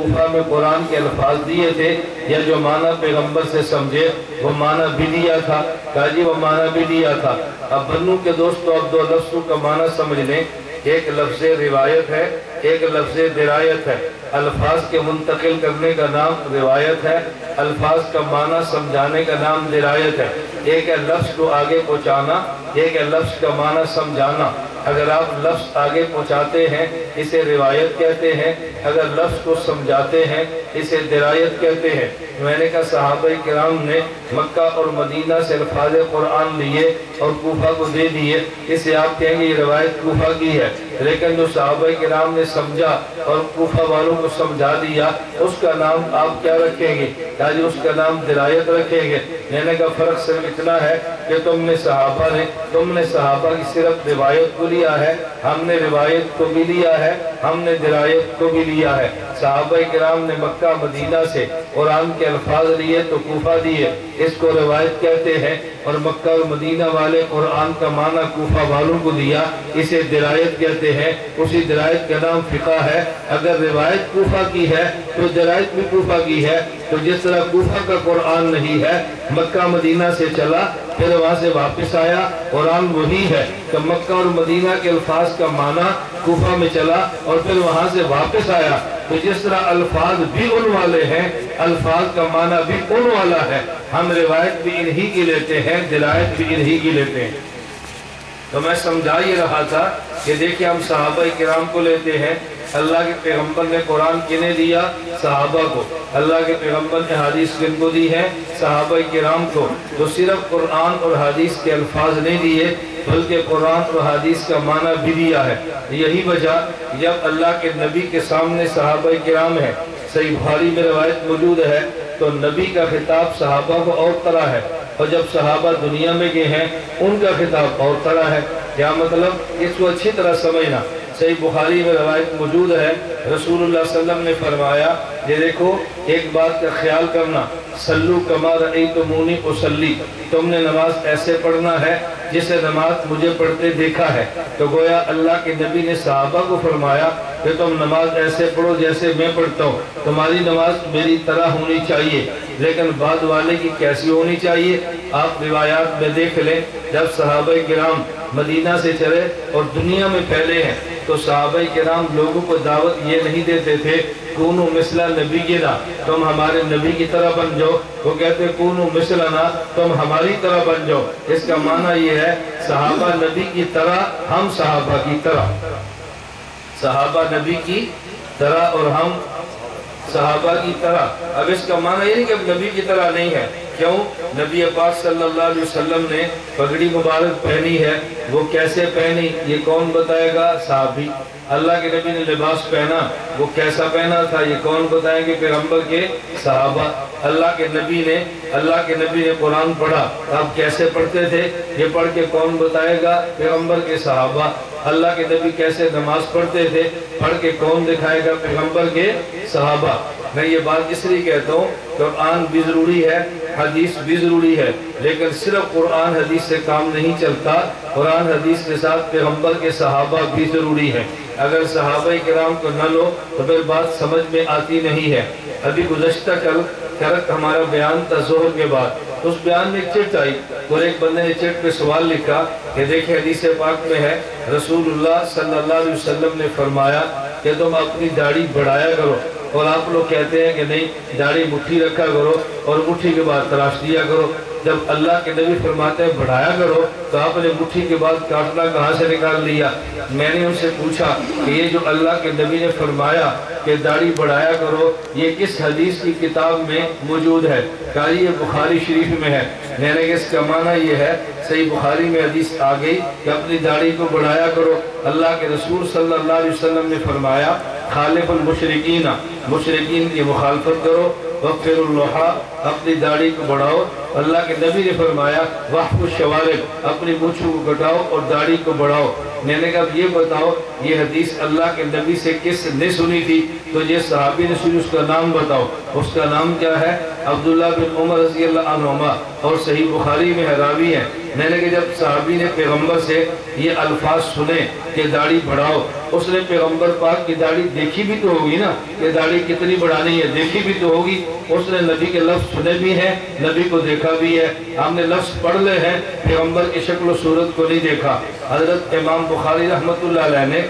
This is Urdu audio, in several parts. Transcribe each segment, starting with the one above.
کوفہ میں قرآن کے الفاظ دیے تھے یا جو معنی پیغمبر سے سمجھے وہ معنی بھی دیا تھا؟ کہا جی وہ معنی بھی دیا تھا۔ اب بنو کے دوستو اب دو لفظوں کا معنی سمجھ لیں، ایک لفظ روایت ہے، ایک لفظ درایت ہے۔ الفاظ کے منتقل کرنے کا نام روایت ہے، الفاظ کا معنی سمجھانے کا نام درایت ہے۔ ایک ہے لفظ کو آگے پہنچانا، ایک ہے لفظ کا معنی سمجھانا۔ اگر آپ لفظ آگے پہنچاتے ہیں اسے روایت کہتے ہیں، اگر لفظ کو سمجھاتے ہیں اسے درایت کہتے ہیں۔ میں نے کہا صحابہ کرام نے مکہ اور مدینہ سے الفاظ قرآن لیے اور کوفہ کو دے دیے، اسے آپ کہیں گے یہ روایت کوفہ کی ہے، لیکن جو صحابہ کرام نے سمجھا اور کوفہ والوں کو سمجھا دیا اس کا نام آپ کیا رکھیں گے؟ کہا جی اس کا نام درایت رکھیں گے۔ میں نے کہا فرق صرف اتنا ہے کہ تم نے صحابہ کی صرف روایت کو لیا ہے، ہم نے روایت کو بھی لیا ہے، ہم نے درایت کو بھی لیا ہے۔ صحابہ کرام نے مکہ مدینہ سے قرآن کے الفاظ لیے تو کوفہ دیے، اس کو روایت کہتے ہیں، اور مکہ اور مدینہ والے قرآن کا معنی کوفہ والوں کو دیا، اسے درایت کہتے ہیں۔ اسی درایت کا نام فقہ ہے۔ اگر روایت کوفہ کی ہے تو درایت بھی کوفہ کی ہے۔ تو جس طرح کوفہ کا قرآن نہیں ہے، مکہ مدینہ سے چلا پھر وہاں سے واپس آیا، قرآن وہی ہے کہ مکہ اور مدینہ کے الفاظ کا معنی کوفہ میں چلا اور پھر وہاں سے واپس آیا۔ تو جس طرح الفاظ بھی ان والے ہیں، الفاظ کا معنی بھی ان والا ہے۔ ہم روایت بھی انہی کی لیتے ہیں، درایت بھی انہی کی لیتے ہیں۔ تو میں سمجھا یہ رہا تھا کہ دیکھیں ہم صحابہ کرام کو لیتے ہیں، اللہ کے پیغمبر نے قرآن کنہیں دیا؟ صحابہ کو۔ اللہ کے پیغمبر نے حدیث کن کو دی ہے؟ صحابہ کرام کو۔ تو صرف قرآن اور حدیث کے الفاظ نہیں دیے بلکہ قرآن اور حدیث کا معنی بھی دیا ہے۔ یہی وجہ جب اللہ کے نبی کے سامنے صحابہ کرام ہیں، صحیح بخاری میں روایت موجود ہے، تو نبی کا خطاب صحابہ کو اور طرح ہے، اور جب صحابہ دنیا میں گئے ہیں ان کا خطاب اور طرح ہے۔ کیا مطلب؟ اس کو اچھی طرح سمجھنا۔ صحیح بخاری میں روایت موجود ہے، رسول اللہ صلی اللہ علیہ وسلم نے فرمایا کہ دیکھو ایک بات کا خیال کرنا، صلو کما رأیتمونی اصلی، تم نے نماز ایسے پڑھنا ہے جسے نماز مجھے پڑھتے دیکھا ہے۔ تو گویا اللہ کے نبی نے صحابہ کو فرمایا کہ تم نماز ایسے پڑھو جیسے میں پڑھتا ہوں، تمہاری نماز میری طرح ہونی چاہیے۔ لیکن بعد والے کی کیسی ہونی چاہیے؟ آپ روایات میں دیکھ لیں، جب صحابہ کرام مدینہ سے چلے اور دنیا میں پھیلے ہیں تو صحابہ کرام لوگوں کو دعوت یہ نہیں دیتے تھے کونو مثل نبینا، تم ہمارے نبی کی طرح بن جاؤ، وہ کہتے کونو مثلنا، تم ہماری طرح بن جاؤ۔ اس کا معنی یہ ہے صحابہ نبی کی طرح، ہم صحابہ کی طرح، صحابہ نبی کی طرح اور ہم صحابہ کی طرح۔ اب اس کا معنی یہ نہیں کہ اب نبی کی طرح نہیں ہے۔ کیوں؟ نبی پاک صلی اللہ علیہ وسلم نے پگڑی مبارک پہنی ہے، وہ کیسے پہنی یہ کون بتائے گا؟ صحابی۔ اللہ کے نبی نے لباس پہنا، وہ کیسا پہنا تھا یہ کون بتائیں گے؟ پیغمبر کے صحابہ۔ اللہ کے نبی نے قرآن پڑھا، آپ کیسے پڑھتے تھے یہ پڑھ کے کون بتائے گا؟ پیغمبر کے صحابہ۔ اللہ کے نبی کیسے نماز پڑھتے تھے پڑھ کے کون دکھائے گا؟ پیغمبر کے صحابہ۔ میں یہ بات اس لیے کہتا ہوں قرآن بھی ضروری ہے، حدیث بھی ضروری ہے، لیکن صرف قرآن حدیث سے کام نہیں چلتا، قرآن حدیث کے ساتھ پیغمبر کے صحابہ بھی ضروری ہے۔ اگر صحابہ کرام کو نہ لو تو پھر بات سمجھ میں آتی نہیں ہے۔ ابھی گزشتہ کل ہمارا بیان تھا ظہر کے بعد، اس بیان میں ایک چٹ آئی اور ایک بندے نے چٹ پہ سوال لکھا کہ دیکھیں حدیث پاک میں ہے رسول اللہ صلی اللہ علیہ وسلم نے فرمایا کہ تم اپنی داڑھی بڑھایا کرو، اور آپ لوگ کہتے ہیں کہ نہیں داڑھی مٹھی رکھا کرو اور مٹھی کے بعد تراش دیا کرو۔ جب اللہ کے نبی فرماتے ہیں بڑھایا کرو تو آپ نے مٹھی کے بعد کاٹنا کہاں سے نکال لیا؟ میں نے ان سے پوچھا کہ یہ جو اللہ کے نبی نے فرمایا کہ داڑھی بڑھایا کرو یہ کس حدیث کی کتاب میں موجود ہے؟ کہا یہ بخاری شریف میں ہے۔ میں نے کہا اس کا معنی یہ ہے صحیح بخاری میں حدیث آ گئی کہ اپنی داڑھی کو بڑھایا کرو۔ اللہ کے رسول صلی اللہ علیہ وسلم نے فرمایا خالف المشرکین، مشرکین کی مخالفت کرو، وقفر اللحا، اپنی داڑھی کو بڑھاؤ۔ اللہ کے نبی نے فرمایا وحف الشوارب، اپنی مونچھوں کو کٹاؤ اور داڑھی کو بڑھاؤ۔ میں نے کہا یہ بتاؤ یہ حدیث اللہ کے نبی سے کس نے سنی تھی؟ تو یہ صحابی نے سنی، اس کا نام بتاؤ۔ اس کا نام کیا ہے؟ عبداللہ بن عمر رضی اللہ عنہما، اور صحیح بخاری میں راوی ہیں میں نے کہ جب صحابی نے پیغمبر سے یہ الفاظ سنے کہ داڑھی بڑھاؤ، اس نے پیغمبر پاک کی داڑھی دیکھی بھی تو ہوگی نا کہ داڑھی کتنی بڑھانی ہے، دیکھی بھی تو ہوگی، اس نے نبی کے لفظ سنے بھی ہیں، نبی کو دیکھا بھی ہے، ہم نے لفظ پڑھ لے ہیں، پیغمبر کی شکل و صورت کو نہیں دیکھا۔ حضرت امام بخاری رحمۃ اللہ علیہ نے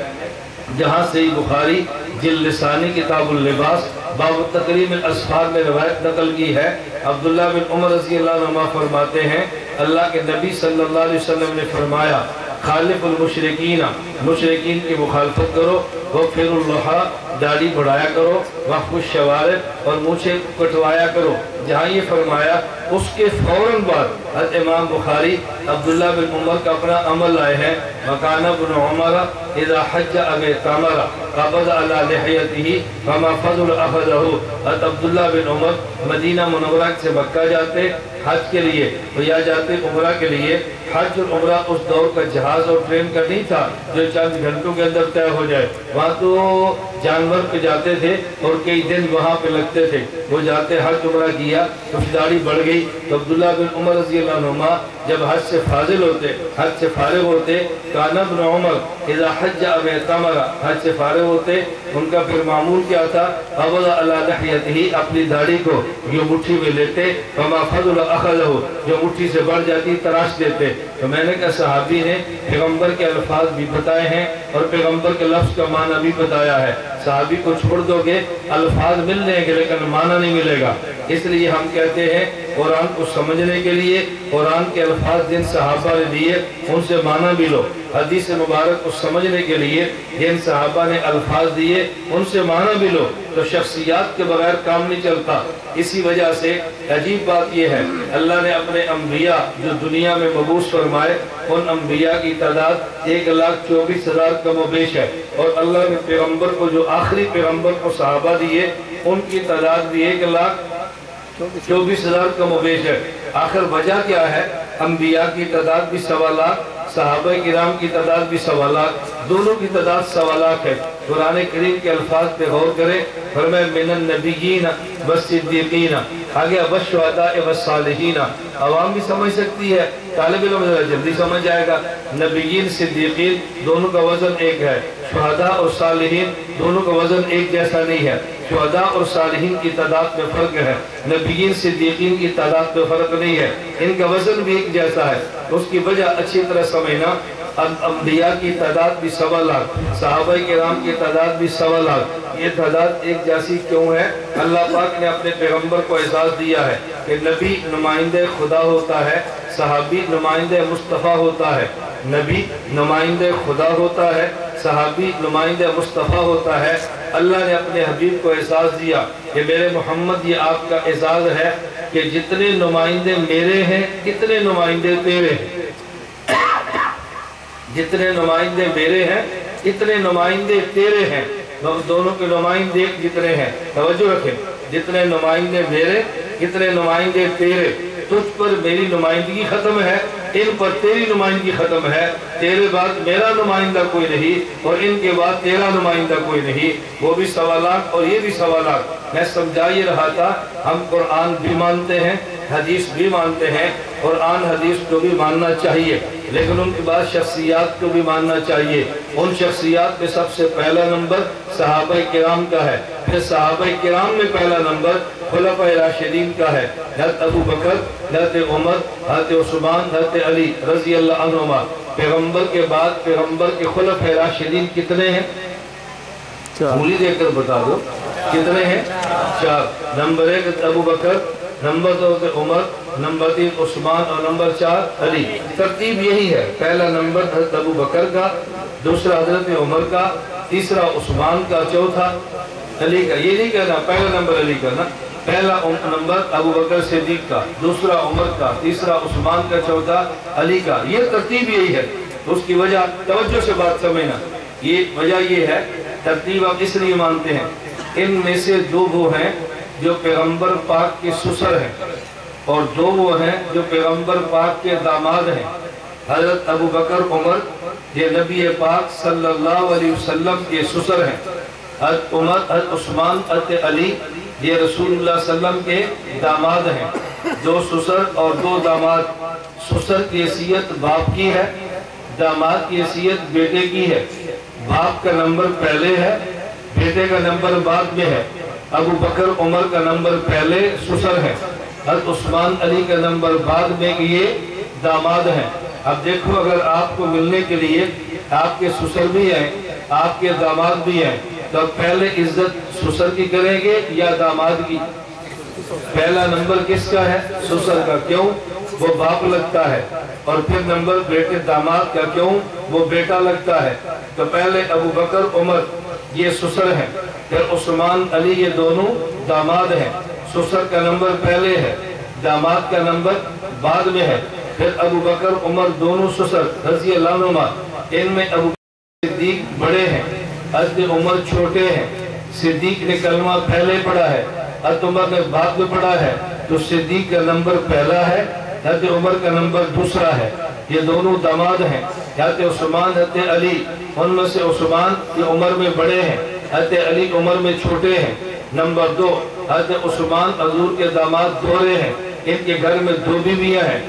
جہاں صحیح بخاری جلد لسانی کتاب اللباس باب تقریم الاسفار میں روایت نقل کی ہے، عبداللہ بن عمر رضی اللہ عنہ فرماتے ہیں اللہ کے نبی صلی اللہ علیہ وسلم نے فرمایا خالف المشرکین، مشرکین کی مخالفت کرو، وفر اللحا، داڑھی بڑھایا کرو، وقف الشوارب، اور مونچھیں کٹوایا کرو۔ جہاں یہ فرمایا اس کے فوراً بعد حضرت امام بخاری عبداللہ بن عمر کا اپنا عمل لائے ہیں، وَكَانَ ابْنُ عُمَرَ اِذَا حَجَّ أَبِي تَمَرَ قَبَضَ عَلَى لِحْيَتِهِ فَمَا فَضْلُ أَخَذَهُ۔ حضرت عبداللہ بن عمر مدینہ منورہ سے مکہ جاتے حج کے لیے، تو یا جاتے عمرہ کے لیے۔ حج اور عمرہ اس دور کا جہاز اور ٹرین کا نہیں تھا جو چند گھنٹوں کے اندر طے ہو جائے، وہاں تو جانور پہ جاتے تھے اور کئی دن وہاں پہ لگتے تھے۔ وہ جاتے حج عمرہ کیا تو داڑھی بڑھ گئی، تو عبداللہ بن عمر رضی اللہ عنہ جب حج سے فاضل ہوتے، حج سے فارغ ہوتے، کان ابن عمر اذا حج ابی تمر، حج سے فارغ ہوتے، ان کا پھر معمول کیا تھا قبض علی لحیتہ، اپنی داڑھی کو یہ مٹھی میں لیتے، فما فضل اخذہ، جو مٹھی سے بڑھ جاتی تراش دیتے۔ تو میں نے کہا صحابی نے پیغمبر کے الفاظ بھی بتائے ہیں اور پیغمبر کے لفظ کا معنی بھی بتایا ہے، صحابی کو چھوڑ دو گے الفاظ مل جائیں گے لیکن معنی نہیں ملے گا۔ اس لیے ہم کہتے ہیں قرآن کو سمجھنے کے لیے قرآن کے الفاظ جن صحابہ نے دیے ان سے معنی بھی لو، حدیث مبارک کو سمجھنے کے لیے جن صحابہ نے الفاظ دیے ان سے معنی بھی لو، تو شخصیات کے بغیر کام نہیں چلتا۔ اسی وجہ سے عجیب بات یہ ہے اللہ نے اپنے انبیاء جو دنیا میں مبعوث فرمائے ان انبیاء کی تعداد 1,24,000 کم و بیش ہے، اور اللہ نے پیغمبر کو جو آخری پیغمبر کو صحابہ دیے ان کی تعداد بھی 1,24,000 کم و بیش ہے۔ آخر وجہ کیا ہے؟ انبیاء کی تعداد بھی 1.25 لاکھ، صحابہ کرام کی تعداد بھی 1.25 لاکھ، دونوں کی تعداد 1.25 لاکھ ہے۔ قرآن کریم کے الفاظ پہ غور کریں، فرمائے من النبیین والصدیقین، آگے والشہداء والصالحین۔ عوام بھی سمجھ سکتی ہے، طالب علم جلدی سمجھ جائے گا۔ نبیین صدیقین دونوں کا وزن ایک ہے، شہداء اور صالحین دونوں کا وزن ایک جیسا نہیں ہے۔ شہداء اور صالحین کی تعداد میں فرق ہے، نبیین صدیقین کی تعداد میں فرق نہیں ہے، ان کا وزن بھی ایک جیسا ہے۔ اس کی وجہ اچھی طرح سمجھنا، انبیاء کی تعداد بھی 1.25 لاکھ، صحابہ کرام کی تعداد بھی 1.25 لاکھ۔ یہ تعداد ایک جیسی کیوں ہے؟ اللہ پاک نے اپنے پیغمبر کو اعزاز دیا ہے کہ نبی نمائندہ خدا ہوتا ہے، صحابی نمائندہ مصطفیٰ ہوتا ہے۔ نبی نمائندہ خدا ہوتا ہے، صحابی نمائندہ مصطفیٰ ہوتا ہے۔ اللہ نے اپنے حبیب کو اعزاز دیا کہ میرے محمد یہ آپ کا اعزاز ہے کہ جتنے نمائندے میرے ہیں اتنے نمائندے تیرے ہیں، جتنے نمائندے میرے ہیں اتنے نمائندے تیرے ہیں، دونوں کے نمائندے جتنے ہیں، توجہ رکھیں، جتنے نمائندے میرے اتنے نمائندے تیرے، تجھ پر میری نمائندگی ختم ہے، ان پر تیری نمائندگی ختم ہے، تیرے بعد میرا نمائندہ کوئی نہیں اور ان کے بعد تیرا نمائندہ کوئی نہیں، وہ بھی 1.25 لاکھ اور یہ بھی 1.25 لاکھ۔ میں سمجھا یہ رہا تھا ہم قرآن بھی مانتے ہیں، حدیث بھی مانتے ہیں، قرآن حدیث کو بھی ماننا چاہیے، لیکن ان کے بعد شخصیات کو بھی ماننا چاہیے۔ ان شخصیات میں سب سے پہلا نمبر صحابہ کرام کا ہے، پھر صحابہ کرام میں پہلا نمبر خلفائے راشدین کا ہے، حضرت ابو بکر، حضرت عمر، حضرت عثمان، حضرت علی رضی اللہ عنہما۔ پیغمبر کے بعد پیغمبر کے خلفائے راشدین کتنے ہیں؟ پوری دیکھ کر بتا دو کتنے ہیں؟ 4۔ نمبر 1 ابو بکر، نمبر 2 عمر، نمبر 3 عثمان اور نمبر 4 علی۔ ترتیب یہی ہے، پہلا نمبر حضرت ابو بکر کا، دوسرا حضرت عمر کا، تیسرا عثمان کا، چوتھا علی کا۔ یہ نہیں کہنا پہلا نمبر علی کا نا، پہلا نمبر ابو بکر صدیق کا، دوسرا عمر کا، تیسرا عثمان کا، چوتھا علی کا۔ یہ ترتیب یہی ہے۔ اس کی وجہ توجہ سے بات سمجھنا، یہ وجہ یہ ہے، ترتیب آپ اس لیے مانتے ہیں، ان میں سے 2 وہ ہیں جو پیغمبر پاک کے سسر ہیں اور 2 وہ ہیں جو پیغمبر پاک کے داماد ہیں۔ حضرت ابو بکر عمر یہ نبی پاک صلی اللہ علیہ وسلم کے سسر ہیں، حضرت عمر، حضرت عثمان، حضرت علی یہ رسول اللہ صلی اللہ علیہ وسلم کے داماد ہیں۔ دو سسر اور دو داماد. سسر کی حیثیت باپ کی ہے، داماد کی حیثیت بیٹے کی ہے. باپ کا نمبر پہلے ہے، بیٹے کا نمبر بعد میں ہے. ابو بکر عمر کا نمبر پہلے سسر ہے، حضرت عثمان علی کا نمبر بعد میں یہ داماد ہیں. اب دیکھو اگر آپ کو ملنے کے لیے آپ کے سسر بھی ہیں، آپ کے داماد بھی ہیں، تو پہلے عزت سسر کی کریں گے یا داماد کی؟ پہلا نمبر کس کا ہے؟ سسر کا. کیوں؟ وہ باپ لگتا ہے. اور پھر نمبر بیٹے داماد کا. کیوں؟ وہ بیٹا لگتا ہے. تو پہلے ابو بکر عمر یہ سسر ہیں، پھر عثمان علی یہ دونوں داماد ہیں. سسر کا نمبر پہلے ہے، داماد کا نمبر بعد میں ہے. پھر ابو بکر عمر دونوں سسر رضی اللہ عنہ. ان میں ابو بکر صدیق بڑے ہیں، حضرت عمر چھوٹے ہیں. صدیق نے کلمہ پہلے پڑھا ہے، حضرت عمر نے بعد میں پڑھا ہے. تو صدیق کا نمبر پہلا ہے، حضرت عمر کا نمبر دوسرا ہے. یہ دونوں داماد ہیں. حضرت عثمان حضرت علی، ان میں سے عثمان یہ عمر میں بڑے ہیں، حضرت علی عمر میں چھوٹے ہیں. نمبر دو، حضرت عثمان حضور کے داماد دوہرے ہیں. ان کے گھر میں دو بیویاں ہیں،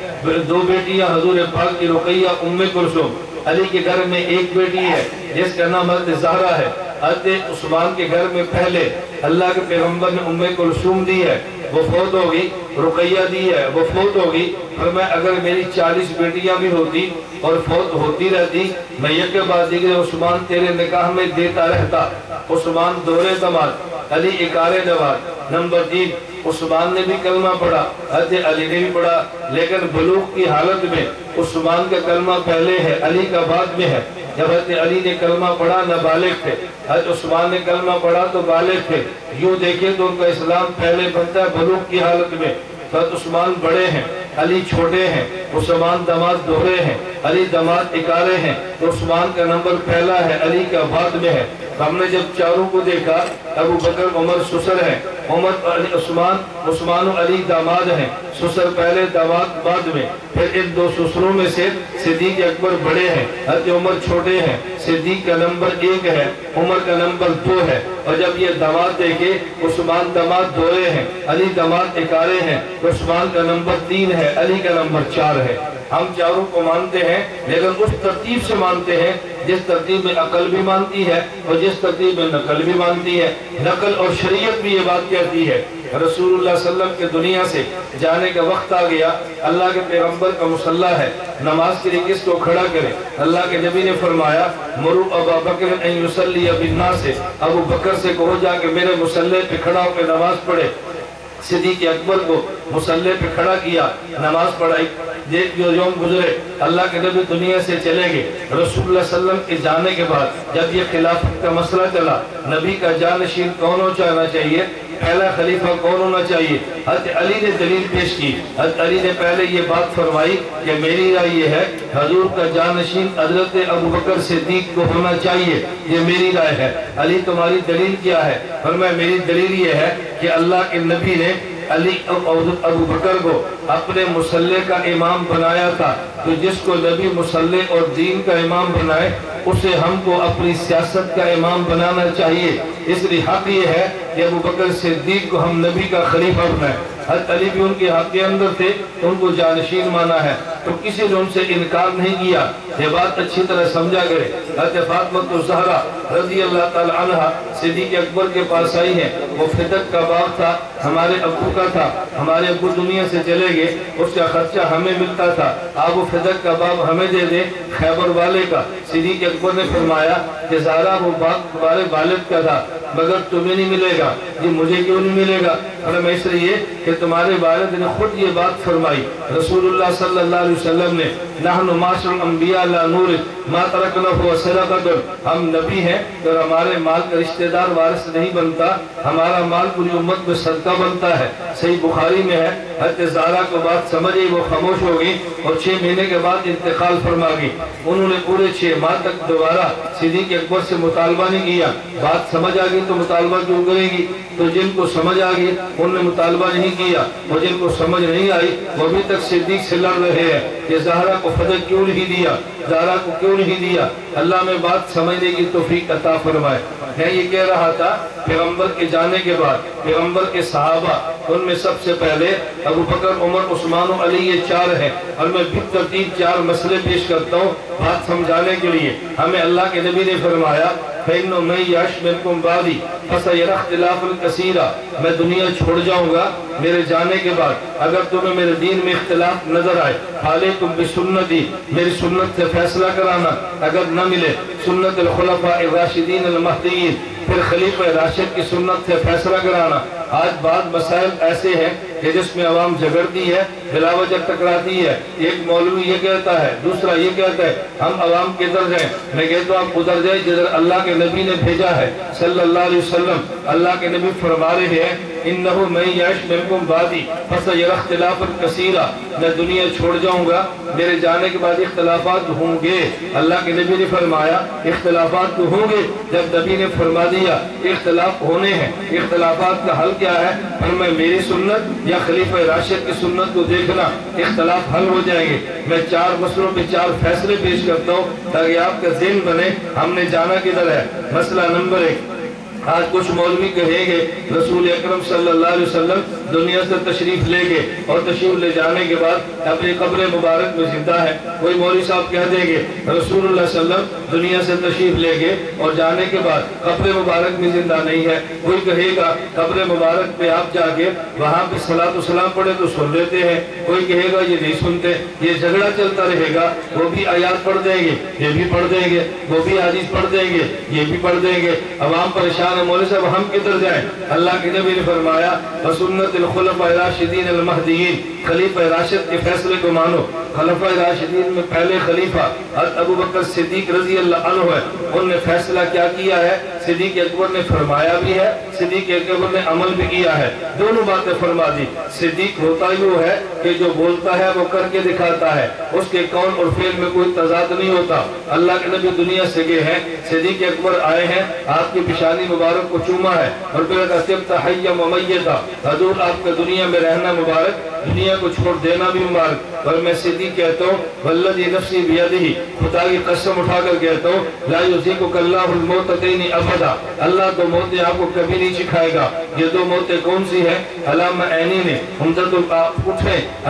دو بیٹیاں حضور پاک کی رقیہ ام کلثوم. علی کے گھر میں ایک بیٹی ہے جس کا نام حضرت زہرا ہے. حضرت عثمان کے گھر میں پہلے اللہ کے پیغمبر نے ام کلثوم دی ہے، وہ فوت ہوگی. رقیہ دی ہے، وہ فوت ہوگی. فرمایا اگر میری 40 بیٹیاں بھی ہوتی اور فوت ہوتی رہتی، میں یک بعد دیگر عثمان تیرے نکاح میں دیتا رہتا. عثمان دوہرے داماد، علی اکارے داماد. نمبر 3، عثمان نے بھی کلمہ پڑھا، حضرت علی نے بھی پڑھا، لیکن بلوغ کی حالت میں عثمان کا کلمہ پہلے ہے، علی کا بعد میں ہے. جب حضرت علی نے کلمہ پڑھا نابالغ تھے، حضرت عثمان نے کلمہ پڑھا تو بالغ تھے. یوں دیکھیں تو ان کا اسلام پہلے بنتا ہے بلوغ کی حالت میں. حضرت عثمان بڑے ہیں، علی چھوٹے ہیں. عثمان داماد دوہرے ہیں، علی داماد اکارے ہیں. تو عثمان کا نمبر پہلا ہے، علی کا بعد میں ہے. ہم نے جب چاروں کو دیکھا، ابو بکر عمر سسر ہیں، عثمان و علی داماد ہیں. سسر پہلے داماد بعد میں. پھر ان دو سسروں میں سے صدیق اکبر بڑے ہیں، حضرت عمر چھوٹے ہیں. صدیق کا نمبر 1 ہے، عمر کا نمبر 2 ہے. اور جب یہ داماد دیکھے، عثمان داماد دوہرے ہیں، علی داماد اکارے ہیں. عثمان کا نمبر 3 ہے، علی کا نمبر 4 ہے. ہم چاروں کو مانتے ہیں، لیکن اس ترتیب سے مانتے ہیں جس ترتیب میں عقل بھی مانتی ہے اور جس ترتیب میں نقل بھی مانتی ہے. نقل اور شریعت بھی یہ بات کہتی ہے. رسول اللہ صلی اللہ علیہ وسلم کے دنیا سے جانے کا وقت آ گیا. اللہ کے پیغمبر کا مصلی ہے، نماز کے لیے کس کو کھڑا کرے؟ اللہ کے نبی نے فرمایا مرو ابا بکر ان یصلی بالناس، ابو بکر سے کہو جا کہ میرے مصلی پہ کھڑا ہو کے نماز پڑھے. صدیق اکبر کو مصلی پہ کھڑا کیا، نماز پڑھائی. جو یوم گزرے، اللہ کے نبی دنیا سے چلے گئے. رسول اللہ صلی اللہ علیہ وسلم کے جانے کے بعد جب یہ خلافت کا مسئلہ چلا، نبی کا جانشین کون ہونا چاہیے، پہلا خلیفہ کون ہونا چاہیے، حضرت علی نے دلیل پیش کی. حضرت علی نے پہلے یہ بات فرمائی کہ میری رائے یہ ہے حضور کا جانشین حضرت ابو بکر صدیق کو ہونا چاہیے، یہ میری رائے ہے. علی تمہاری دلیل کیا ہے؟ فرمایا میری دلیل یہ ہے کہ اللہ کے نبی نے علی ابو بکر کو اپنے مصلی کا امام بنایا تھا. تو جس کو نبی مصلی اور دین کا امام بنائے اسے ہم کو اپنی سیاست کا امام بنانا چاہیے. اس لیے حق یہ ہے کہ ابو بکر صدیق کو ہم نبی کا خلیفہ بنائیں. حضرت علی بھی ان کے حق کے اندر تھے، ان کو جانشین مانا ہے. تو کسی نے ان سے انکار نہیں کیا. یہ بات اچھی طرح سمجھا کرے. حضرت فاطمہ الزہرا رضی اللہ تعالی عنہ صدیق اکبر کے پاس آئی ہیں. وہ فدق کا باغ تھا، ہمارے ابو کا تھا. ہمارے ابو دنیا سے چلے گئے، اس کا خرچہ ہمیں ملتا تھا. آپ وہ فدق کا باغ ہمیں دے دیں، خیبر والے کا. صدیق اکبر نے فرمایا کہ زہرا وہ باغ تمہارے والد کا تھا مگر تمہیں نہیں ملے گا. یہ مجھے کیوں نہیں ملے گا؟ فرمایا اس لیے کہ تمہارے والد نے خود یہ بات فرمائی. رسول اللہ صلی اللہ علیہ وسلم نے نحن معاشر الانبیاء لا نورث ما ترکنا صدقۃ، ہم نبی ہیں اور ہمارے مال کا رشتہ دار وارث نہیں بنتا، ہمارا مال پوری امت میں صدقہ بنتا ہے. صحیح بخاری میں ہے. حضرت زہرا کو بات سمجھ گئی، وہ خاموش ہو گئی اور 6 مہینے کے بعد انتقال فرما گئی. انہوں نے پورے 6 ماہ تک دوبارہ صدیق اکبر سے مطالبہ نہیں کیا. بات سمجھ آ گئی تو مطالبہ کیوں کرے گی؟ تو جن کو سمجھ آ گئی ان نے مطالبہ نہیں کیا، اور جن کو سمجھ نہیں آئی وہ ابھی تک صدیق سے لڑ رہے ہیں کہ زہرا کو فتح کیوں نہیں دیا، زہرا کو کیوں نہیں دیا۔ اللہ میں بات سمجھنے کی توفیق عطا فرمائے۔ میں یہ کہہ رہا تھا پیغمبر کے جانے کے بعد پیغمبر کے صحابہ، ان میں سب سے پہلے ابو بکر، عمر، عثمان و علی، یہ چار ہیں، اور میں بالترتیب چار مسئلے پیش کرتا ہوں بات سمجھانے کے لیے۔ ہمیں اللہ کے نبی نے فرمایا فَإِنَّ مَن يَعِشْ مِنكُم بَعْدِي فَسَيَرَى اخْتِلَافًا كَثِيرًا، میں دنیا چھوڑ جاؤں گا میرے جانے کے بعد، اگر تمہیں میرے دین میں اختلاف نظر آئے فَعَلَيْكُمْ بِسُنَّتِي، میری سنت سے فیصلہ کرانا، اگر نہ ملے سنت الخلفاء الراشدین المہدیین، پھر خلیفہ راشد کی سنت سے فیصلہ کرانا۔ آج بعض مسائل ایسے ہیں کہ جس میں عوام جھگڑتی ہے، بلا وجہ ٹکراتی ہے، ایک مولوی یہ کہتا ہے، دوسرا یہ کہتا ہے ہم عوام کدھر جائیں؟ میں کہتا ہوں آپ ادھر جائیں جدھر اللہ کے نبی نے بھیجا ہے صلی اللہ علیہ وسلم۔ اللہ کے نبی فرما رہے ہیں انہو من یعش منکم بعدی فسیری اختلافا کثیرا، میں دنیا چھوڑ جاؤں گا میرے جانے کے بعد اختلافات ہوں گے۔ اللہ کے نبی نے فرمایا اختلافات تو ہوں گے، جب نبی نے فرما دیا اختلاف ہونے ہیں، اختلافات کا حل کیا ہے؟ فرمایا میری سنت یا خلیفہ راشد کی سنت کو دیکھنا، اختلاف حل ہو جائیں گے۔ میں چار مسئلوں پہ چار فیصلے پیش کرتا ہوں تاکہ آپ کا ذہن بنے ہم نے جانا کدھر ہے۔ مسئلہ نمبر 1، آج کچھ مولوی کہیں گے رسول اکرم صلی اللہ علیہ وسلم دنیا سے تشریف لے گئے اور تشریف لے جانے کے بعد اپنی قبر مبارک میں زندہ ہے۔ کوئی مولوی صاحب کہہ دیں گے رسول اللہ صلی اللہ علیہ وسلم دنیا سے تشریف لے گئے اور جانے کے بعد قبر مبارک میں زندہ نہیں ہے۔ کوئی کہے گا قبر مبارک پہ آپ جا کے وہاں پہ صلاۃ و سلام پڑھے تو سن لیتے ہیں، کوئی کہے گا یہ نہیں سنتے۔ یہ جھگڑا چلتا رہے گا، وہ بھی آیات پڑھ دیں گے، یہ بھی پڑھ دیں گے، وہ بھی حدیث پڑھ دیں گے، یہ بھی پڑھ دیں گے، عوام پریشان۔ مولوی صاحب ہم کدھر جائیں؟ اللہ کے نبی نے فرمایا وَسُنَّتِ الْخُلَفَاءِ الرَّاشِدِينَ الْمَهْدِيِّينَ، خلیفہ راشد کے فیصلے کو مانو۔ خلیفہ راشدین میں پہلے خلیفہ حضرت ابو بکر صدیق رضی اللہ عنہ ہے، ان نے فیصلہ کیا کیا ہے؟ صدیق اکبر نے فرمایا بھی ہے، صدیق اکبر نے عمل بھی کیا ہے، دونوں باتیں فرما دی۔ صدیق ہوتا ہی وہ ہے کہ جو بولتا ہے وہ کر کے دکھاتا ہے، اس کے قول اور فعل میں کوئی تضاد نہیں ہوتا۔ اللہ کے نبی دنیا سے گئے ہیں، صدیق اکبر آئے ہیں، آپ کی پیشانی مبارک کو چوما ہے اور پھر طِبْتَ حَيًّا وَمَيِّتًا، حضور آپ کا دنیا میں رہنا مبارک، دنیا کو چھوڑ دینا بھی مبارک۔ اور میں صدیق کہتا ہوں وَالَّذِي نَفْسِي بِيَدِهِ، خدا کی قسم اٹھا کر کہتا ہوں لَا يُذِيقُكَ اللَّهُ الْمَوْتَتَيْنِ أَبَدًا، اللہ تو موتیں آپ کو کبھی نہیں سکھائے گا۔ یہ دو موتیں کون سی ہیں؟ علامہ عینی نے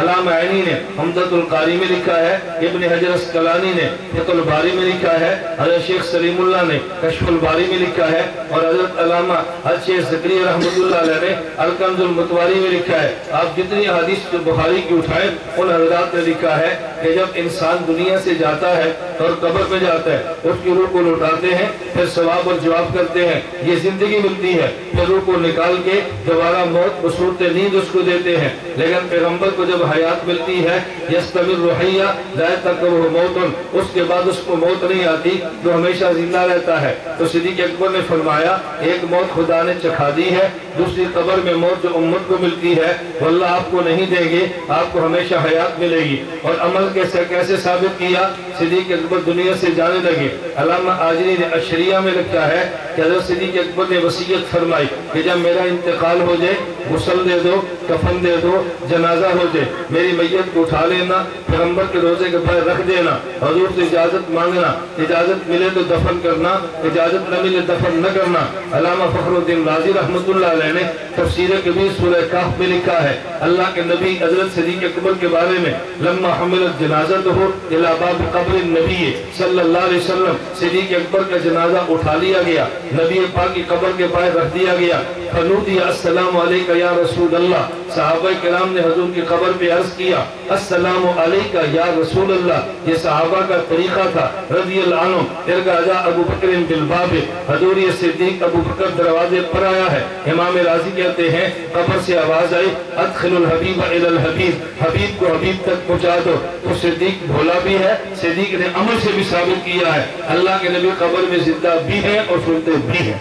علامہ عینی نے عمدۃ القاری میں لکھا ہے، ابن حجر اسقلانی نے فتح الباری میں لکھا ہے، حضرت شیخ سلیم اللہ نے کشف الباری میں لکھا ہے، اور حضرت علامہ حضرت شیخ زکریا رحمۃ اللہ علیہ نے الکنز المتواری میں لکھا ہے۔ آپ جتنی حدیث بخاری کی اٹھائیں ان حضرات نے لکھا ہے کہ جب انسان دنیا سے جاتا ہے اور قبر میں جاتا ہے اس کی روح کو لوٹاتے ہیں، پھر ثواب اور جواب کرتے ہیں، یہ زندگی ملتی ہے، پھر روح کو نکال کے دوبارہ موت بصورت نیند اس کو دیتے ہیں۔ لیکن پیغمبر کو جب حیات ملتی ہے یستمر حیّا لا تقربہ موت، اس کے بعد اس کو موت نہیں آتی، جو ہمیشہ زندہ رہتا ہے۔ تو صدیق اکبر نے فرمایا ایک موت خدا نے چکھا دی ہے، دوسری قبر میں موت جو امت کو ملتی ہے وہ اللہ آپ کو نہیں دیں گے، آپ کو ہمیشہ حیات ملے گی۔ اور عمل کیسے ثابت کیا؟ صدیق اکبر دنیا سے جانے لگے۔ علامہ آجری نے اشریہ میں لکھا ہے کہ حضرت صدیق اکبر نے وصیت فرمائی کہ جب میرا انتقال ہو جائے غسل دے دو، کفن دے دو، جنازہ ہو جائے، میری میت کو اٹھا لینا، پیغمبر کے روزے کے پیر رکھ دینا، حضور سے اجازت مانگنا، اجازت ملے تو دفن کرنا، اجازت نہ ملے دفن نہ کرنا۔ علامہ فخر الدین رازی رحمۃ اللہ علیہ نے تفسیر کبیر سورہ کہف میں لکھا ہے اللہ کے نبی حضرت صدیق اکبر کے بارے میں لما حملت جنازتہ الی باب قبر النبی صلی اللہ علیہ وسلم، صدیق اکبر کا جنازہ اٹھا لیا گیا، نبی پاک کی قبر کے پاس رکھ دیا گیا۔ فنودی السلام علیکہ یا رسول اللہ، صحابہ کرام نے حضور کی قبر پہ عرض کیا السلام علیکہ یا رسول اللہ، یہ صحابہ کا طریقہ تھا رضی اللہ عنہ۔ ارجع ابو بکر بالباب، حضور یہ صدیق ابو بکر دروازے پر آیا ہے۔ امام راضی کہتے ہیں قبر سے آواز آئی ادخل الحبیب الی الحبیب، حبیب کو حبیب تک پہنچا دو۔ تو صدیق بھولا بھی ہے، صدیق نے عمل سے بھی ثابت کیا ہے، اللہ کے نبی قبر میں زندہ بھی ہیں اور سنتے بھی ہیں۔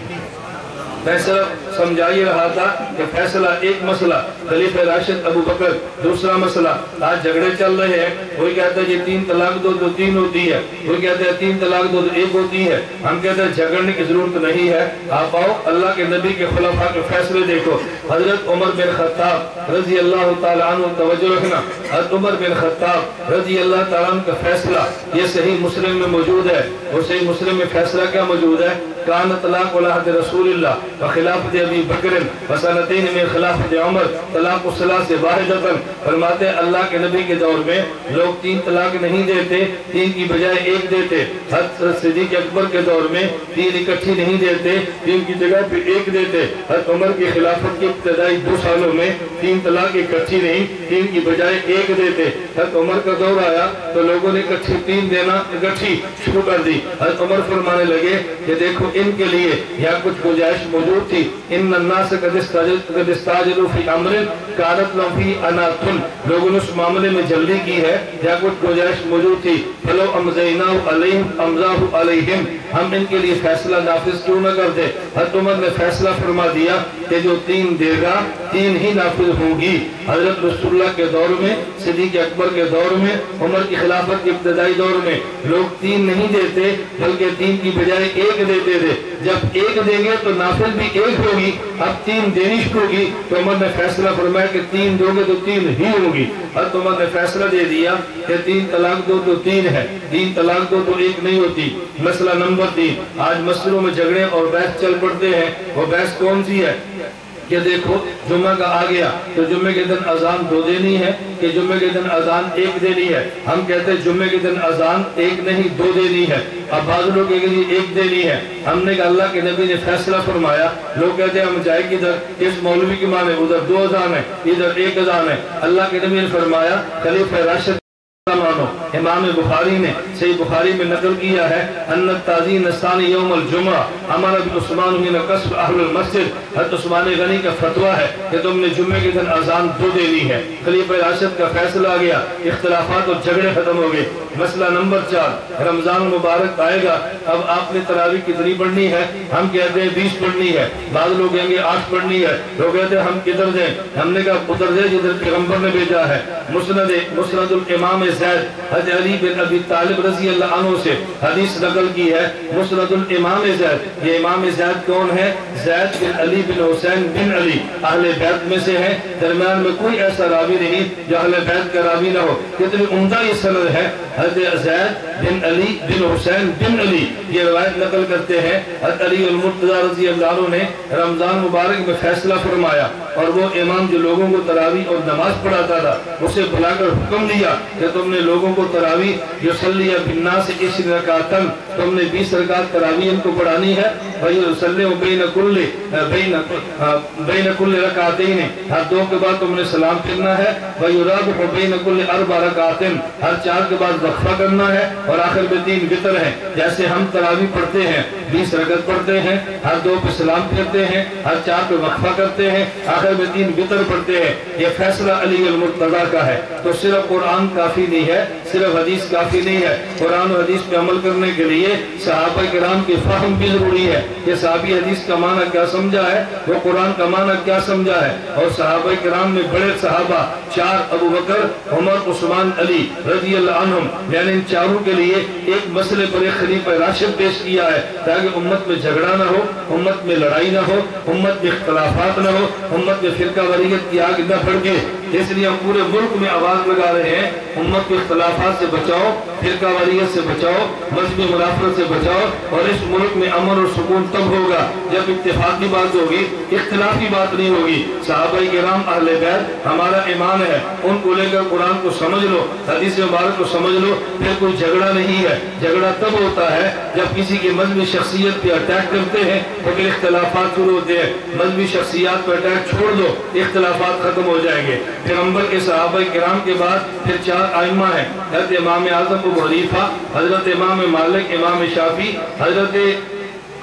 میں صرف سمجھا ہی رہا تھا کہ فیصلہ ایک مسئلہ خلیفہ راشد ابو بکر، دوسرا مسئلہ آج جھگڑے چل رہے ہیں، کوئی کہتا ہے یہ 3 طلاق دو تو 3 ہوتی ہے، کوئی کہتا ہے 3 طلاق دو تو 1 ہوتی ہے۔ ہم کہتے ہیں جھگڑنے کی ضرورت نہیں ہے، آپ آؤ اللہ کے نبی کے خلفاء کے فیصلے دیکھو۔ حضرت عمر بن خطاب رضی اللہ تعالیٰ عنہ، توجہ رکھنا، حضرت عمر بن خطاب رضی اللہ تعالیٰ عنہ کا فیصلہ یہ صحیح مسلم میں موجود ہے، اور صحیح مسلم میں فیصلہ کیا موجود ہے؟ کان طلاق عہد رسول اللہ وخلافت ابی بکر وسنتین من خلافت عمر طلاق الثلاث واحدۃ۔ فرماتے ہیں اللہ کے نبی کے دور میں لوگ 3 طلاق نہیں دیتے، 3 کی بجائے 1 دیتے۔ حضرت صدیق اکبر کے دور میں 3 اکٹھی نہیں دیتے، 3 کی جگہ پہ 1 دیتے۔ حضرت عمر کی خلافت کے ابتدائی 2 سالوں میں 3 طلاق اکٹھی نہیں، 3 کی بجائے 1 دیتے۔ حضرت عمر کا دور آیا تو لوگوں نے اکٹھی 3 دینا اکٹھی شروع کر دی۔ حضرت عمر فرمانے لگے کہ دیکھو ان کے لیے یا کچھ گنجائش موجود تھی، ان الناس قد استعجلوا فی امر کانت لهم فیہ انات، لوگوں نے اس معاملے میں جلدی کی ہے یا کچھ گنجائش موجود تھی، فلو امضیناہ علیہم امضاہ علیہم، ہم ان کے لیے فیصلہ نافذ کیوں نہ کرتے۔ حضرت عمر نے فیصلہ فرما دیا کہ جو 3 دے گا 3 ہی نافذ ہوں گی۔ حضرت رسول اللہ کے دور میں، صدیق اکبر کے دور میں، عمر کی خلافت کے ابتدائی دور میں لوگ 3 نہیں دیتے بلکہ 3 کی بجائے 1 دیتے تھے۔ جب 1 دیں گے تو نافذ بھی 1 ہوگی، اب 3 دینی شروع ہوگی تو عمر نے فیصلہ فرمایا کہ 3 دو گے تو 3 ہی ہوگی۔ حضرت عمر نے فیصلہ دے دیا کہ 3 طلاق دو تو 3 ہے، 3 طلاق دو تو 1 نہیں ہوتی۔ مسئلہ نمبر 3، آج مسئلوں میں جھگڑے اور بحث چل پڑتے ہیں۔ وہ بحث کون سی ہے کہ دیکھو جمعہ کا آ گیا تو جمعے کے دن اذان 2 دینی ہے کہ جمعے کے دن اذان 1 دینی ہے۔ ہم کہتے ہیں جمعے کے دن اذان 1 نہیں 2 دینی ہے، اب بعض لوگ کہتے ہیں 1 دینی ہے۔ ہم نے کہا اللہ کے نبی نے فیصلہ فرمایا، لوگ کہتے ہیں ہم جائے کدھر، اس مولوی کی مانے ادھر 2 اذان ہے ادھر 1 اذان ہے۔ اللہ کے نبی نے فرمایا خلیفہ راشد مانو۔ امام بخاری نے صحیح بخاری میں نقل کیا ہے ان التعزین الثانی یوم الجمعہ امر بعثمان من قصر اہل المسجد۔ حضرت عثمان غنی کا فتویٰ ہے کہ تم نے جمعے کے دن اذان 2 دینی ہے۔ خلیفہ راشد کا فیصلہ آ گیا، اختلافات اور جھگڑے ختم ہو گئے۔ مسئلہ نمبر 4، رمضان مبارک آئے گا، اب آپ نے تراویح کتنی پڑھنی ہے؟ ہم کہتے ہیں 20 پڑھنی ہے، بعض لوگ کہیں گے 8 پڑھنی ہے، لوگ کہتے ہیں ہم کدھر دیں؟ ہم نے کہا ادھر دیں جدھر پیغمبر نے بھیجا ہے۔ مسند الامام زید حضرت علی بن ابی طالب رضی اللہ عنہ سے حدیث نقل کی ہے۔ مسند الامام زید، یہ امام زید کون ہے؟ زید بن علی بن حسین بن علی، اہل بیت میں سے ہے، درمیان میں کوئی ایسا راوی نہیں جو اہل بیت کا راوی نہ ہو۔ کتنی عمدہ یہ سند ہے، حضرت زید بن علی بن حسین بن علی یہ روایت نقل کرتے ہیں۔ حضرت علی المرتضی رضی اللہ عنہ نے رمضان مبارک میں فیصلہ فرمایا، اور وہ امام جو لوگوں کو تراویح اور نماز پڑھاتا تھا اسے بلا کر حکم دیا کہ تم نے لوگوں کو تراویح یصلی بالناس 20 رکعات، تم نے 20 رکعت تراویح ان کو پڑھانی ہے۔ وَيُصَلِّمُ بَيْنَ كُلِّ رَكَعَتَيْنِ، ہر 2 کے بعد تم نے سلام پھرنا ہے۔ وَيُرَابِحُ بَيْنَ كُلِّ 4 رَكَعَاتٍ، ہر 4 کے بعد وقفہ کرنا ہے، اور آخر میں 3 وتر ہیں۔ جیسے ہم تراویح پڑھتے ہیں 20 رکعت پڑھتے ہیں، ہر 2 پہ سلام پھرتے ہیں، ہر 4 پہ وقفہ کرتے ہیں، آخر میں 3 وتر پڑھتے ہیں۔ یہ فیصلہ علی المرتضی کا ہے۔ تو صرف قرآن کافی نہیں ہے، صرف حدیث کافی نہیں ہے، قرآن و حدیث پہ عمل کرنے کے لیے صحابہ کرام کی فہم بھی ضروری ہے کہ صحابی حدیث کا معنی کیا سمجھا ہے، وہ قرآن کا معنی کیا سمجھا ہے۔ اور صحابہ کرام میں بڑے صحابہ 4 ابو بکر عمر عثمان علی رضی اللہ عنہم، یعنی ان چاروں کے لیے ایک مسئلے پر ایک خلیفہ راشد پیش کیا ہے تاکہ امت میں جھگڑا نہ ہو، امت میں لڑائی نہ ہو، امت میں اختلافات نہ ہو، امت میں فرقہ واریت کی آگ نہ بھڑکے۔ اس لیے ہم پورے ملک میں آواز لگا رہے ہیں امت کو اختلافات سے بچاؤ، فرقہ واریت سے بچاؤ، مذہبی منافرت سے بچاؤ، اور اس ملک میں امن اور سکون تب ہوگا جب اتفاق کی بات ہوگی، اختلاف کی بات نہیں ہوگی۔ صحابہ کرام اہل بیت ہمارا ایمان ہے، ان کو لے کر قرآن کو سمجھ لو، حدیث مبارک کو سمجھ لو، پھر کوئی جھگڑا نہیں ہے۔ جھگڑا تب ہوتا ہے جب کسی کی مذہبی شخصیت پہ اٹیک کرتے ہیں تو پھر اختلافات شروع ہوتے ہیں۔ مذہبی شخصیات پہ اٹیک چھوڑ دو، اختلافات ختم ہو جائیں گے۔ پیغمبر کے صحابہ کرام کے بعد پھر 4 ائمہ ہیں، حضرت امام اعظم ابو حنیفہ، حضرت امام مالک، امام شافعی، حضرت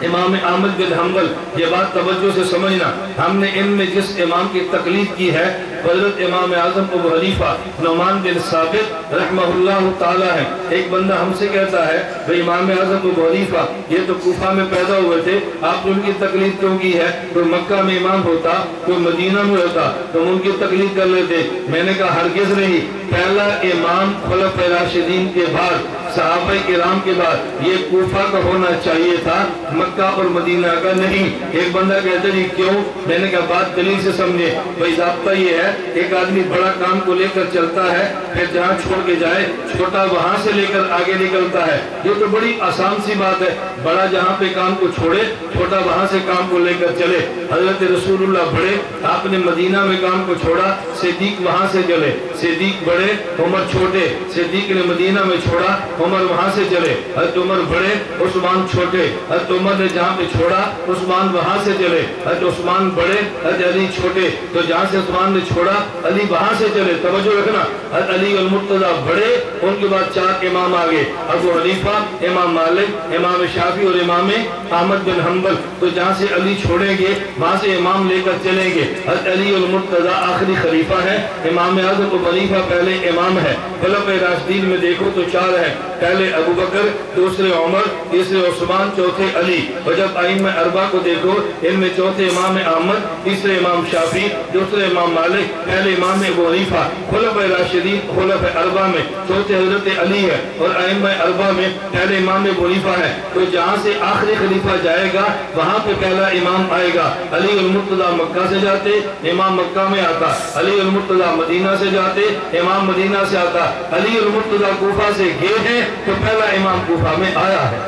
امام احمد بن حنبل۔ یہ بات توجہ سے سمجھنا، ہم نے ان میں جس امام کی تقلید کی ہے حضرت امام اعظم ابو حنیفہ نعمان بن ثابت رحمہ اللہ تعالی ہے۔ ایک بندہ ہم سے کہتا ہے بھئی امام اعظم ابو حنیفہ یہ تو کوفہ میں پیدا ہوئے تھے، آپ نے ان کی تقلید کیوں کی ہے؟ کوئی مکہ میں امام ہوتا، کوئی مدینہ میں ہوتا تو ان کی تقلید کر لیتے۔ میں نے کہا ہرگز نہیں، پہلا امام خلفائے راشدین کے بعد صحابہ کرام کے بعد یہ کوفہ کا ہونا چاہیے تھا، مکہ اور مدینہ کا نہیں۔ ایک بندہ کہتا جی کیوں؟ میں نے کہا بات دلیل سے سمجھے۔ بھئی ضابطہ یہ ہے ایک آدمی بڑا کام کو لے کر چلتا ہے، پھر جہاں چھوڑ کے جائے چھوٹا وہاں سے لے کر آگے نکلتا ہے۔ یہ تو بڑی آسان سی بات ہے، بڑا جہاں پہ کام کو چھوڑے چھوٹا وہاں سے کام کو لے کر چلے۔ حضرت رسول اللہ بڑے، آپ نے مدینہ میں کام کو چھوڑا، صدیق وہاں سے چلے۔ صدیق بڑے، عمر چھوٹے، صدیق نے مدینہ میں چھوڑا، عمر وہاں سے چلے۔ حضرت عمر بڑے، عثمان چھوٹے، حضرت عمر نے جہاں پہ چھوڑا عثمان وہاں سے چلے۔ حضرت عثمان بڑے، حضرت علی چھوٹے، تو جہاں سے عثمان نے چھوڑا علی وہاں سے چلے۔ توجہ رکھنا، حضرت علی المرتضیٰ بڑے، ان کے بعد 4 امام آگے، ابو حنیفہ، امام مالک، امام شافعی اور امام احمد بن حنبل۔ تو جہاں سے علی چھوڑیں گے وہاں سے امام لے کر چلیں گے۔ حضرت علی المرتضیٰ آخری خلیفہ ہے، امام اعظم ابو حنیفہ پہلے امام ہے۔ خلفائے راشدین میں دیکھو تو 4 ہیں، پہلے ابو بکر، دوسرے عمر، تیسرے عثمان، چوتھے علی۔ اور جب ائمہ اربعہ کو دیکھو ان میں چوتھے امام احمد، تیسرے امام شافعی، دوسرے امام مالک، پہلے امام ابو حنیفہ۔ خلفائے راشدین خلفائے اربعہ میں چوتھے حضرت علی ہے، اور ائمہ اربعہ میں پہلے امام ابو حنیفہ ہے۔ تو جہاں سے آخری خلیفہ جائے گا وہاں پہ پہلا امام آئے گا۔ علی المرتضیٰ مکہ سے جاتے امام مکہ میں آتا، علی المرتضیٰ مدینہ سے جاتے امام مدینہ سے آتا، علی المرتضیٰ کوفہ سے گئے ہیں تو پہلا امام کوفہ میں آیا ہے۔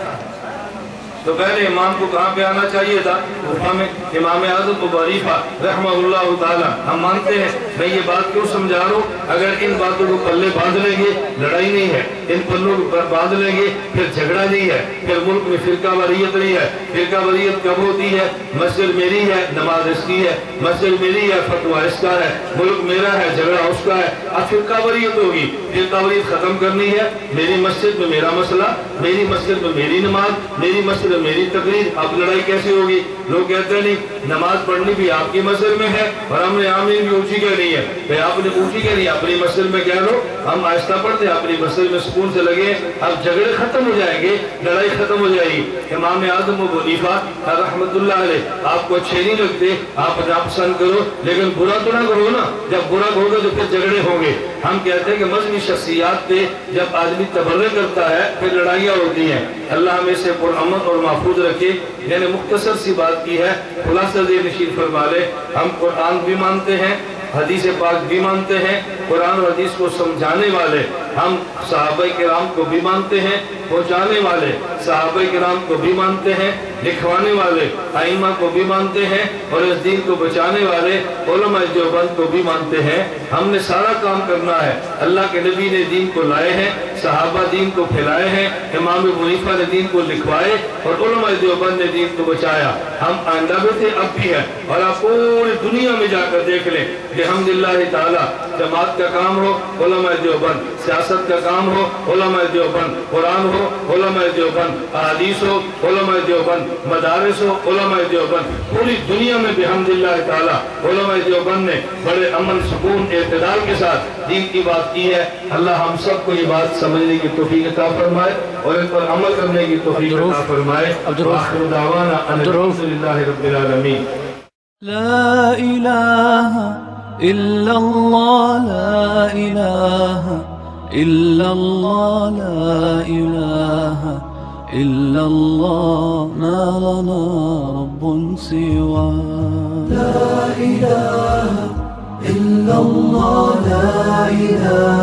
تو پہلے امام کو کہاں پہ آنا چاہیے تھا؟ کوفہ میں۔ امام اعظم ابو حنیفہ رحمہ اللہ تعالی، ہم مانتے ہیں، میں یہ بات کیوں سمجھا رہا ہوں، اگر ان باتوں کو پلے باندھ لیں گے لڑائی نہیں ہے، ان پلوں کو باندھ لیں گے پھر جھگڑا نہیں ہے، پھر ملک میں فرقہ واریت نہیں ہے۔ فرقہ واریت کب ہوتی ہے؟ مسجد میری ہے نماز اس کی ہے، مسجد میری ہے فتویٰ اس کا ہے، ملک میرا ہے جھگڑا اس کا ہے۔ اب فرقہ واریت ہوگی، فرقہ واریت ختم کرنی ہے، میری مسجد میں میرا مسئلہ، میری مسجد میں میری نماز، میری مسجد میری تقریر۔ اب لڑائی کیسے ہوگی؟ لوگ کہتے ہیں نہیں نماز پڑھنی بھی آپ کی مسجد میں ہے اور ہم نے آمین بھی اونچی کہنی ہے۔ بھئی آپ نے اونچی کہنی ہے اپنی مسجد میں کہہ لو، ہم آہستہ پڑھتے ہیں اپنی مسجد میں سکون سے لگے۔ اب جھگڑے ختم ہو جائیں گے، لڑائی ختم ہو جائے گی۔ امام اعظم ابو حنیفہ رحمۃ اللہ علیہ آپ کو اچھے نہیں لگتے، آپ ناپسند کرو لیکن برا تو نہ کرو نا، جب برا ہوگا تو پھر جھگڑے ہوں گے۔ ہم کہتے ہیں کہ مذہبی شخصیات پہ جب آدمی تبرک کرتا ہے پھر لڑائیاں ہوتی ہیں۔ اللہ ہمیں سے پرامن اور محفوظ رکھے۔ میں نے مختصر سی بات کی ہے، خلاصہ ذہن نشین فرما لے۔ ہم قرآن بھی مانتے ہیں، حدیث پاک بھی مانتے ہیں، قرآن و حدیث کو سمجھانے والے ہم صحابہ کرام کو بھی مانتے ہیں، پہنچانے والے صحابہ کرام کو بھی مانتے ہیں، لکھوانے والے ائمہ کو بھی مانتے ہیں، اور اس دین کو بچانے والے علماء دیوبند کو بھی مانتے ہیں۔ ہم نے سارا کام کرنا ہے، اللہ کے نبی نے دین کو لائے ہیں، صحابہ دین کو پھیلائے ہیں، امام ابو حنیفہ نے دین کو لکھوائے اور علماء دیوبند نے دین کو بچایا۔ ہم آئندہ بھی تھے اب بھی ہیں، اور آپ پوری دنیا میں جا کر دیکھ لیں کہ الحمدللہ تعالی جماعت کا کام ہو علماء دیوبند، سیاست کا کام ہو علماء دیوبند، قرآن ہو علماء دیوبند، احادیث ہو علماء دیوبند، مدارس ہو علماء دیوبند، پوری دنیا میں بحمدللہ تعالی علماء دیوبند نے بڑے امن سکون اعتدال کے ساتھ دین کی بات کی ہے۔ اللہ ہم سب کو یہ بات سمجھنے کی توفیق عطا فرمائے اور ان پر عمل کرنے کی توفیق عطا فرمائے۔ آخر دعوانا ان الحمدللہ رب العالمین۔ لا إله إلا الله، لا إله إلا الله، لا إله إلا الله، ما لنا رب سوى. لا إله إلا الله، لا إله